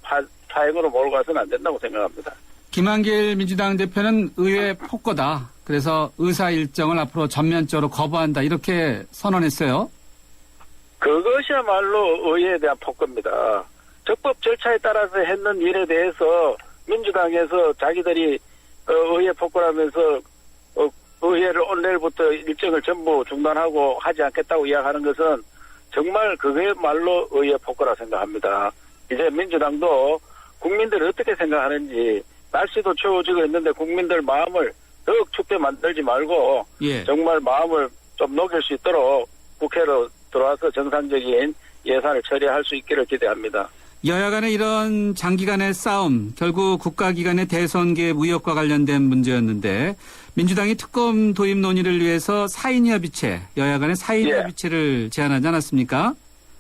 파행으로 몰고 가서는 안 된다고 생각합니다. 김한길 민주당 대표는 의회 폭거다. 그래서 의사 일정을 앞으로 전면적으로 거부한다. 이렇게 선언했어요. 그것이야말로 의회에 대한 폭거입니다. 적법 절차에 따라서 했는 일에 대해서 민주당에서 자기들이 의회 폭거라면서 의회를 오늘부터 일정을 전부 중단하고 하지 않겠다고 이야기하는 것은 정말 그게말로 의회 폭거라 생각합니다. 이제 민주당도 국민들이 어떻게 생각하는지 날씨도 추워지고 있는데 국민들 마음을 더욱 춥게 만들지 말고 예. 정말 마음을 좀 녹일 수 있도록 국회로 들어와서 정상적인 예산을 처리할 수 있기를 기대합니다. 여야 간의 이런 장기간의 싸움, 결국 국가기관의 대선 개입 의혹과 관련된 문제였는데 민주당이 특검 도입 논의를 위해서 4인 협의체, 여야 간의 4인 예. 협의체를 제안하지 않았습니까?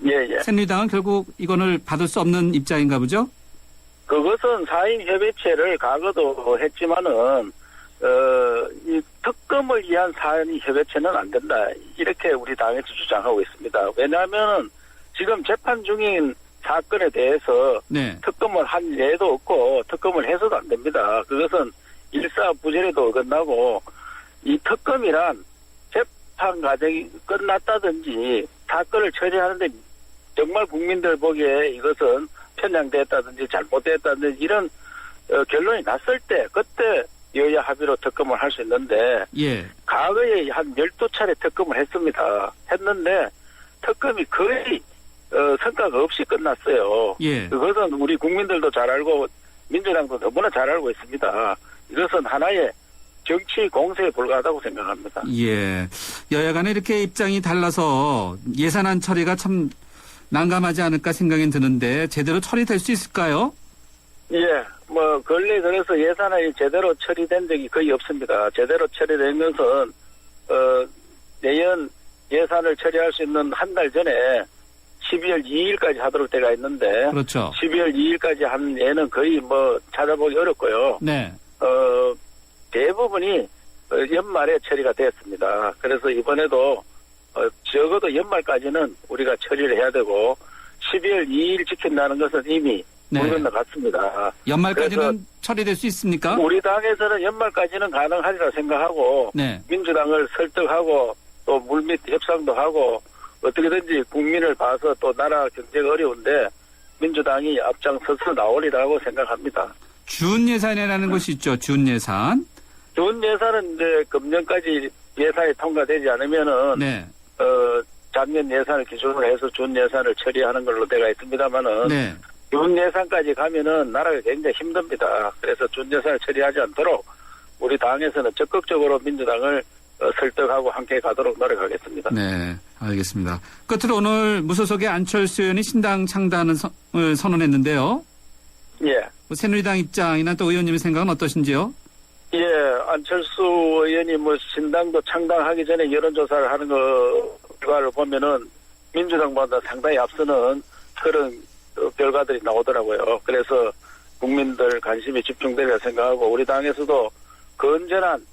예. 새누리당은 결국 이거를 받을 수 없는 입장인가 보죠? 그것은 4인 협의체를 과거도 했지만은 이 특검을 위한 4인 협의체는 안 된다. 이렇게 우리 당에서 주장하고 있습니다. 왜냐하면 지금 재판 중인 사건에 대해서 네. 특검을 한 예도 없고 특검을 해서도 안 됩니다. 그것은 일사부재에도 어긋나고 이 특검이란 재판 과정이 끝났다든지 사건을 처리하는데 정말 국민들 보기에 이것은 편향됐다든지 잘못됐다든지 이런 결론이 났을 때 그때 여야 합의로 특검을 할 수 있는데 예. 과거에 한 12차례 특검을 했는데 특검이 거의 성과가 없이 끝났어요. 예. 그것은 우리 국민들도 잘 알고 민주당도 너무나 잘 알고 있습니다. 이것은 하나의 정치 공세에 불과하다고 생각합니다. 예. 여야 간에 이렇게 입장이 달라서 예산안 처리가 참 난감하지 않을까 생각이 드는데 제대로 처리될 수 있을까요? 예. 근래 그래서 예산안이 제대로 처리된 적이 거의 없습니다. 제대로 처리된 것은 내년 예산을 처리할 수 있는 한 달 전에 12월 2일까지 하도록 때가 있는데 그렇죠. 12월 2일까지 한 예는 거의 찾아보기 어렵고요. 네. 대부분이 연말에 처리가 됐습니다. 그래서 이번에도 적어도 연말까지는 우리가 처리를 해야 되고 12월 2일 지킨다는 것은 이미 네. 물 건너갔습니다. 연말까지는 처리될 수 있습니까? 우리 당에서는 연말까지는 가능하리라 생각하고 네. 민주당을 설득하고 또 물밑 협상도 하고 어떻게든지 국민을 봐서 또 나라 경제가 어려운데 민주당이 앞장서서 나오리라고 생각합니다. 준 예산이라는 것이 있죠. 준 예산. 준 예산은 이제 금년까지 예산이 통과되지 않으면은 네. 작년 예산을 기준으로 해서 준 예산을 처리하는 걸로 되어 있습니다만은 네. 준 예산까지 가면은 나라가 굉장히 힘듭니다. 그래서 준 예산을 처리하지 않도록 우리 당에서는 적극적으로 민주당을 설득하고 함께 가도록 노력하겠습니다. 네, 알겠습니다. 끝으로 오늘 무소속의 안철수 의원이 신당 창단을 선언했는데요. 예. 새누리당 입장이나 또 의원님의 생각은 어떠신지요? 예, 안철수 의원이 신당도 창당하기 전에 여론조사를 하는 결과를 보면은 민주당보다 상당히 앞서는 그런 결과들이 나오더라고요. 그래서 국민들 관심이 집중되리라 생각하고 우리 당에서도 건전한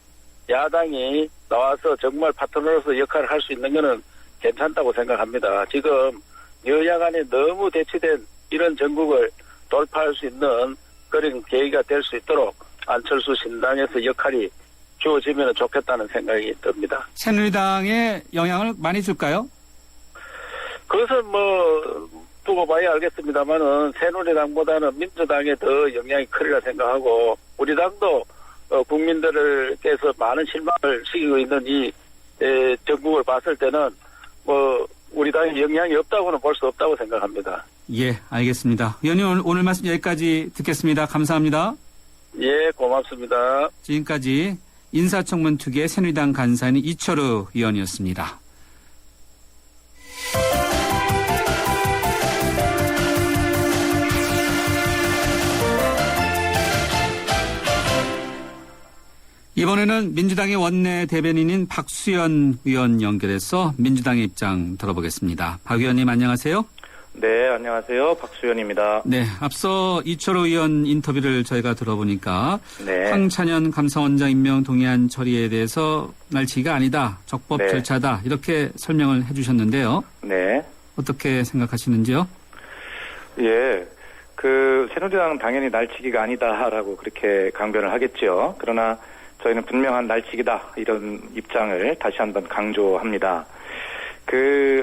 야당이 나와서 정말 파트너로서 역할을 할 수 있는 것은 괜찮다고 생각합니다. 지금 여야 간에 너무 대치된 이런 전국을 돌파할 수 있는 그런 계기가 될 수 있도록 안철수 신당에서 역할이 주어지면 좋겠다는 생각이 듭니다. 새누리당에 영향을 많이 줄까요? 그것은 뭐 두고 봐야 알겠습니다만은 새누리당보다는 민주당에 더 영향이 크리라 생각하고 우리 당도 국민들께서 많은 실망을 시키고 있는 이 정국을 봤을 때는 뭐 우리 당에 영향이 없다고는 볼 수 없다고 생각합니다. 예, 알겠습니다. 의원님 오늘 말씀 여기까지 듣겠습니다. 감사합니다. 예, 고맙습니다. 지금까지 인사청문 특위의 새누리당 간사인 이철우 의원이었습니다. 이번에는 민주당의 원내 대변인인 박수현 의원 연결해서 민주당의 입장 들어보겠습니다. 박 의원님 안녕하세요. 네, 안녕하세요. 박수현입니다. 네, 앞서 이철호 의원 인터뷰를 저희가 들어보니까 네. 황찬현 감사원장 임명 동의안 처리에 대해서 날치기가 아니다, 적법 네. 절차다 이렇게 설명을 해주셨는데요. 네. 어떻게 생각하시는지요? 예, 새누리당은 당연히 날치기가 아니다라고 그렇게 강변을 하겠죠. 그러나 저희는 분명한 날치기다 이런 입장을 다시 한번 강조합니다.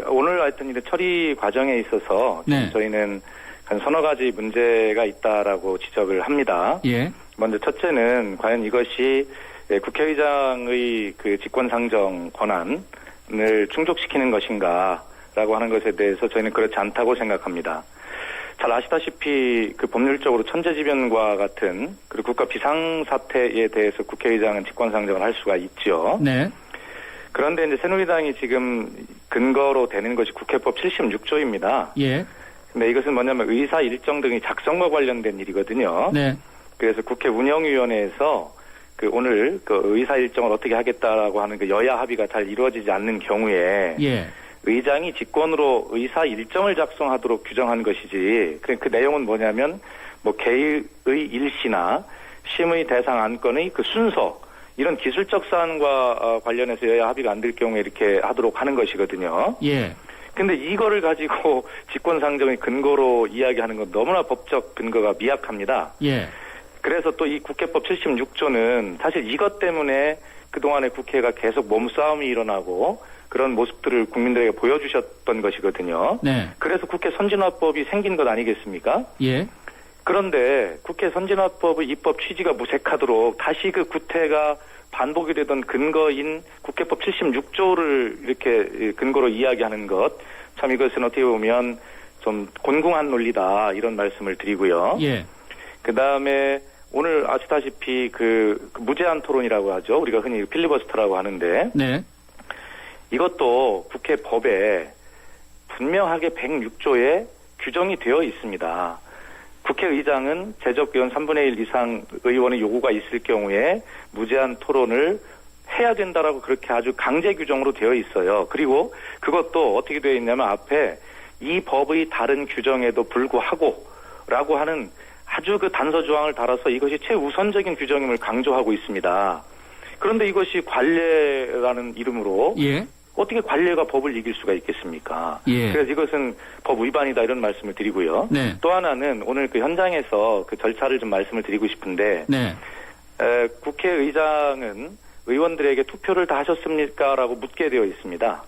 오늘 하여튼 이제 처리 과정에 있어서 네. 저희는 한 서너 가지 문제가 있다라고 지적을 합니다. 예. 먼저 첫째는 과연 이것이 국회의장의 직권상정 권한을 충족시키는 것인가라고 하는 것에 대해서 저희는 그렇지 않다고 생각합니다. 잘 아시다시피 법률적으로 천재지변과 같은 그리고 국가 비상사태에 대해서 국회의장은 직권상정을 할 수가 있죠. 네. 그런데 이제 새누리당이 지금 근거로 되는 것이 국회법 76조입니다. 예. 근데 이것은 뭐냐면 의사 일정 등의 작성과 관련된 일이거든요. 네. 그래서 국회 운영위원회에서 오늘 의사 일정을 어떻게 하겠다라고 하는 여야 합의가 잘 이루어지지 않는 경우에 예. 의장이 직권으로 의사 일정을 작성하도록 규정한 것이지 그 내용은 뭐냐면 개의 일시나 심의 대상 안건의 순서 이런 기술적 사안과 관련해서 여야 합의가 안 될 경우에 이렇게 하도록 하는 것이거든요. 예. 근데 이거를 가지고 직권상정의 근거로 이야기하는 건 너무나 법적 근거가 미약합니다. 예. 그래서 또 이 국회법 76조는 사실 이것 때문에 그동안에 국회가 계속 몸싸움이 일어나고 그런 모습들을 국민들에게 보여주셨던 것이거든요. 네. 그래서 국회 선진화법이 생긴 것 아니겠습니까? 예. 그런데 국회 선진화법의 입법 취지가 무색하도록 다시 구태가 반복이 되던 근거인 국회법 76조를 이렇게 근거로 이야기하는 것, 참 이것은 어떻게 보면 좀 곤궁한 논리다 이런 말씀을 드리고요. 예. 그다음에 오늘 아시다시피 무제한 토론이라고 하죠. 우리가 흔히 필리버스터라고 하는데 네. 이것도 국회 법에 분명하게 106조에 규정이 되어 있습니다. 국회의장은 재적의원 3분의 1 이상 의원의 요구가 있을 경우에 무제한 토론을 해야 된다라고 그렇게 아주 강제 규정으로 되어 있어요. 그리고 그것도 어떻게 되어 있냐면 앞에 이 법의 다른 규정에도 불구하고 라고 하는 아주 단서 조항을 달아서 이것이 최우선적인 규정임을 강조하고 있습니다. 그런데 이것이 관례라는 이름으로 예. 어떻게 관례가 법을 이길 수가 있겠습니까? 예. 그래서 이것은 법 위반이다 이런 말씀을 드리고요. 네. 또 하나는 오늘 현장에서 절차를 좀 말씀을 드리고 싶은데 네. 국회의장은 의원들에게 투표를 다 하셨습니까? 라고 묻게 되어 있습니다.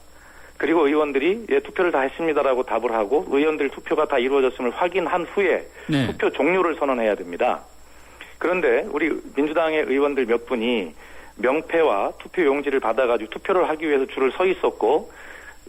그리고 의원들이 예, 투표를 다 했습니다라고 답을 하고 의원들 투표가 다 이루어졌음을 확인한 후에 네. 투표 종료를 선언해야 됩니다. 그런데 우리 민주당의 의원들 몇 분이 명패와 투표 용지를 받아가지고 투표를 하기 위해서 줄을 서 있었고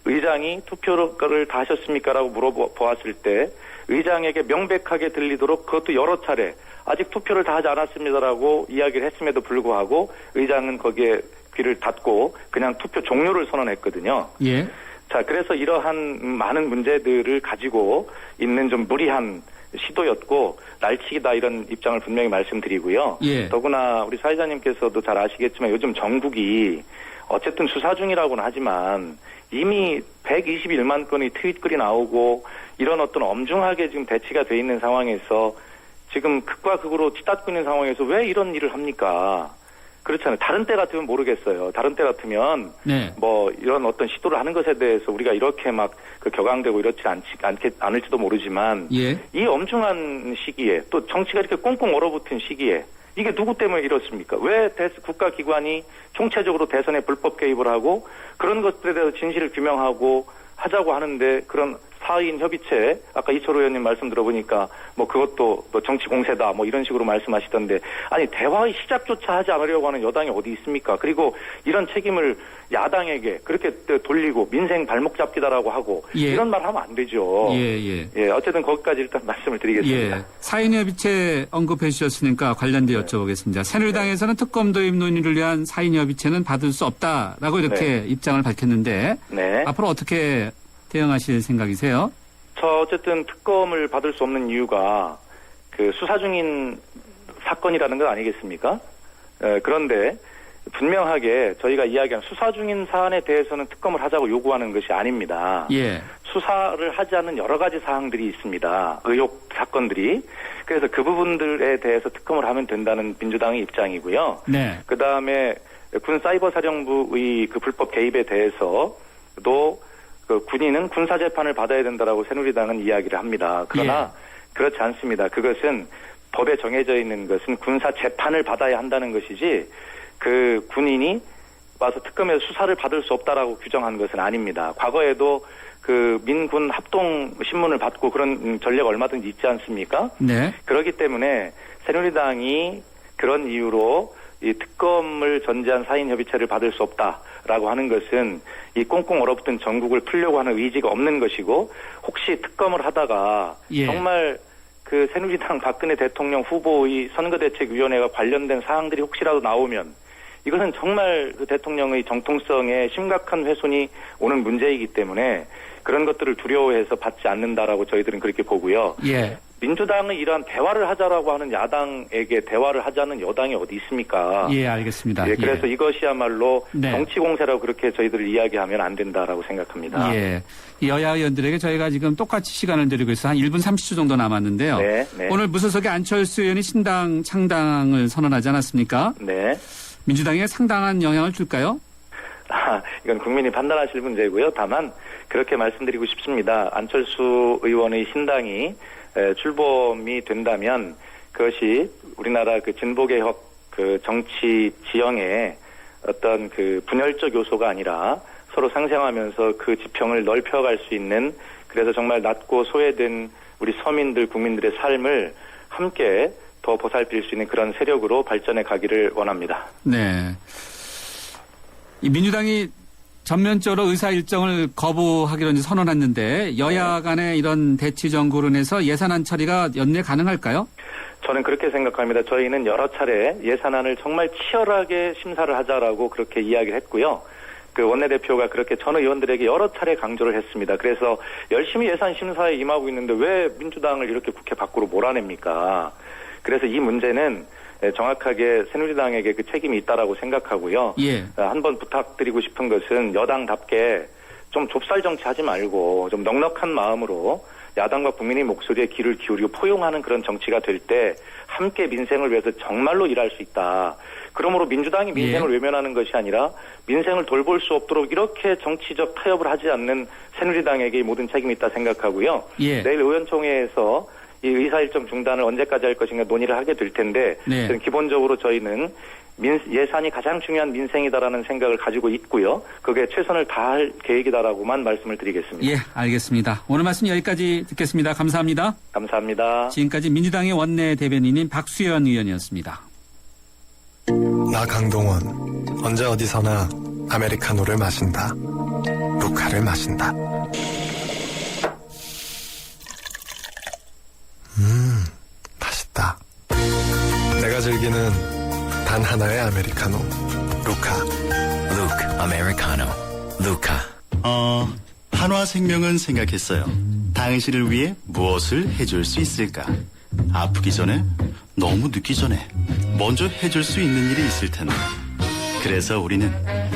의장이 투표를 다 하셨습니까라고 물어보았을 때 의장에게 명백하게 들리도록 그것도 여러 차례 아직 투표를 다 하지 않았습니다라고 이야기를 했음에도 불구하고 의장은 거기에 귀를 닫고 그냥 투표 종료를 선언했거든요. 예. 자, 그래서 이러한 많은 문제들을 가지고 있는 좀 무리한 시도였고 날치기다 이런 입장을 분명히 말씀드리고요. 예. 더구나 우리 사회자님께서도 잘 아시겠지만 요즘 정국이 어쨌든 수사 중이라고는 하지만 이미 121만 건의 트윗글이 나오고 이런 어떤 엄중하게 지금 대치가 돼 있는 상황에서 지금 극과 극으로 치닫고 있는 상황에서 왜 이런 일을 합니까? 그렇잖아요. 다른 때 같으면 모르겠어요. 다른 때 같으면 네. 이런 어떤 시도를 하는 것에 대해서 우리가 이렇게 격앙되고 이렇지 않을지도 모르지만 예. 이 엄중한 시기에 또 정치가 이렇게 꽁꽁 얼어붙은 시기에 이게 누구 때문에 이렇습니까? 왜 국가기관이 총체적으로 대선에 불법 개입을 하고 그런 것들에 대해서 진실을 규명하고 하자고 하는데 그런 사의인 협의체, 아까 이철호 의원님 말씀 들어보니까 뭐 그것도 뭐 정치 공세다 뭐 이런 식으로 말씀하시던데, 아니 대화의 시작조차 하지 않으려고 하는 여당이 어디 있습니까? 그리고 이런 책임을 야당에게 그렇게 돌리고 민생 발목 잡기다라고 하고 이런 말 하면 안 되죠. 어쨌든 거기까지 일단 말씀을 드리겠습니다. 사인협의체 언급해 주셨으니까 관련돼 여쭤보겠습니다. 새누리당에서는 특검 도입 논의를 위한 사인협의체는 받을 수 없다라고 이렇게 입장을 밝혔는데 앞으로 어떻게 대응하실 생각이세요? 어쨌든 특검을 받을 수 없는 이유가 그 수사 중인 사건이라는 것 아니겠습니까? 그런데 분명하게 저희가 이야기한 수사 중인 사안에 대해서는 특검을 하자고 요구하는 것이 아닙니다. 수사를 하지 않는 여러 가지 사항들이 있습니다. 의혹 사건들이. 그래서 그 부분들에 대해서 특검을 하면 된다는 민주당의 입장이고요. 그다음에 군 사이버사령부의 그 불법 개입에 대해서도 그 군인은 군사재판을 받아야 된다라고 새누리당은 이야기를 합니다. 그러나 그렇지 않습니다. 그것은 법에 정해져 있는 것은 군사재판을 받아야 한다는 것이지 그 군인이 와서 특검에서 수사를 받을 수 없다라고 규정한 것은 아닙니다. 과거에도 그 민군 합동 신문을 받고 그런 전례가 얼마든지 있지 않습니까? 그렇기 때문에 새누리당이 그런 이유로 이 특검을 전제한 사인협의체를 받을 수 없다라고 하는 것은 이 꽁꽁 얼어붙은 전국을 풀려고 하는 의지가 없는 것이고, 혹시 특검을 하다가 정말 그 새누리당 박근혜 대통령 후보의 선거대책위원회가 관련된 사항들이 혹시라도 나오면 이것은 정말 그 대통령의 정통성에 심각한 훼손이 오는 문제이기 때문에 그런 것들을 두려워해서 받지 않는다라고 저희들은 그렇게 보고요. 민주당은 이러한 대화를 하자라고 하는 야당에게 대화를 하자는 여당이 어디 있습니까? 알겠습니다. 그래서 이것이야말로 정치 공세라고 그렇게 저희들을 이야기하면 안 된다라고 생각합니다. 여야 의원들에게 저희가 지금 똑같이 시간을 드리고 있어 한 1분 30초 정도 남았는데요. 오늘 무소속의 안철수 의원이 신당 창당을 선언하지 않았습니까? 민주당에 상당한 영향을 줄까요? 이건 국민이 판단하실 문제고요. 다만 그렇게 말씀드리고 싶습니다. 안철수 의원의 신당이 출범이 된다면 그것이 우리나라 그 진보개혁 그 정치 지형의 어떤 그 분열적 요소가 아니라 서로 상생하면서 그 지평을 넓혀갈 수 있는, 그래서 정말 낮고 소외된 우리 서민들 국민들의 삶을 함께 더 보살필 수 있는 그런 세력으로 발전해 가기를 원합니다. 이 민주당이 전면적으로 의사 일정을 거부하기로 이제 선언했는데 여야 간의 이런 대치 정구로 인해서 예산안 처리가 연내 가능할까요? 저는 그렇게 생각합니다. 저희는 여러 차례 예산안을 정말 치열하게 심사를 하자라고 그렇게 이야기를 했고요. 그 원내대표가 그렇게 전 의원들에게 여러 차례 강조를 했습니다. 그래서 열심히 예산 심사에 임하고 있는데 왜 민주당을 이렇게 국회 밖으로 몰아냅니까? 그래서 이 문제는 정확하게 새누리당에게 그 책임이 있다라고 생각하고요. 한번 부탁드리고 싶은 것은 여당답게 좀 좁쌀 정치하지 말고 좀 넉넉한 마음으로 야당과 국민의 목소리에 귀를 기울이고 포용하는 그런 정치가 될 때 함께 민생을 위해서 정말로 일할 수 있다. 그러므로 민주당이 민생을 외면하는 것이 아니라 민생을 돌볼 수 없도록 이렇게 정치적 타협을 하지 않는 새누리당에게 모든 책임이 있다 생각하고요. 내일 의원총회에서 이 의사일정 중단을 언제까지 할 것인가 논의를 하게 될 텐데 기본적으로 저희는 예산이 가장 중요한 민생이다라는 생각을 가지고 있고요. 그게 최선을 다할 계획이다라고만 말씀을 드리겠습니다. 알겠습니다. 오늘 말씀 여기까지 듣겠습니다. 감사합니다. 감사합니다. 지금까지 민주당의 원내대변인인 박수현 의원이었습니다. 나 강동원, 언제 어디서나 아메리카노를 마신다. 루카를 마신다. 맛있다. 내가 즐기는 단 하나의 아메리카노. 루카. 루크 아메리카노. 루카. 한화생명은 생각했어요. 당신을 위해 무엇을 해줄 수 있을까? 아프기 전에, 너무 늦기 전에 먼저 해줄 수 있는 일이 있을 텐데. 그래서 우리는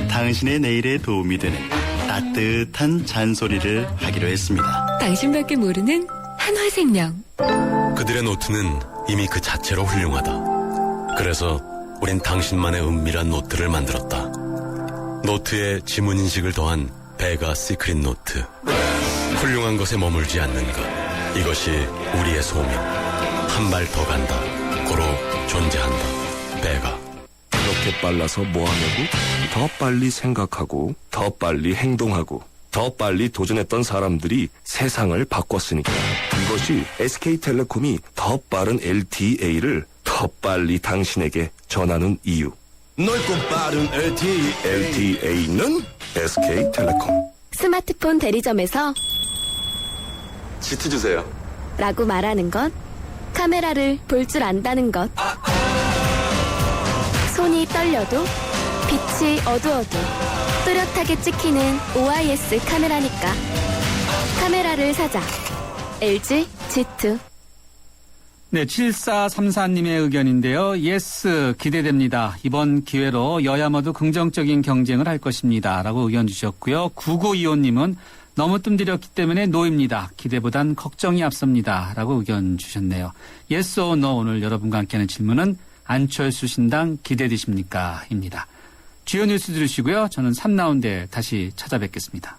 당신의 내일에 도움이 되는 따뜻한 잔소리를 하기로 했습니다. 당신밖에 모르는 한화생명. 그들의 노트는 이미 그 자체로 훌륭하다. 그래서 우린 당신만의 은밀한 노트를 만들었다. 노트에 지문인식을 더한 베가 시크릿 노트. 훌륭한 것에 머물지 않는 것. 이것이 우리의 소명. 한 발 더 간다. 고로 존재한다. 배가. 그렇게 빨라서 뭐하냐고? 더 빨리 생각하고 더 빨리 행동하고 더 빨리 도전했던 사람들이 세상을 바꿨으니까. 이것이 SK텔레콤이 더 빠른 LTE를 더 빨리 당신에게 전하는 이유. 넓고 빠른 LTE는 SK텔레콤. 스마트폰 대리점에서 지트 주세요. 라고 말하는 것, 카메라를 볼 줄 안다는 것. 손이 떨려도 빛이 어두워도 뚜렷하게 찍히는 OIS 카메라니까. 카메라를 사자. LG G2. 네, 7434님의 의견인데요. 예스, 기대됩니다. 이번 기회로 여야 모두 긍정적인 경쟁을 할 것입니다. 라고 의견 주셨고요. 9925님은 너무 뜸들였기 때문에 노입니다. 기대보단 걱정이 앞섭니다. 라고 의견 주셨네요. 예스 or no, 오늘 여러분과 함께하는 질문은 안철수 신당 기대되십니까? 입니다. 주요 뉴스 들으시고요. 저는 3라운드에 다시 찾아뵙겠습니다.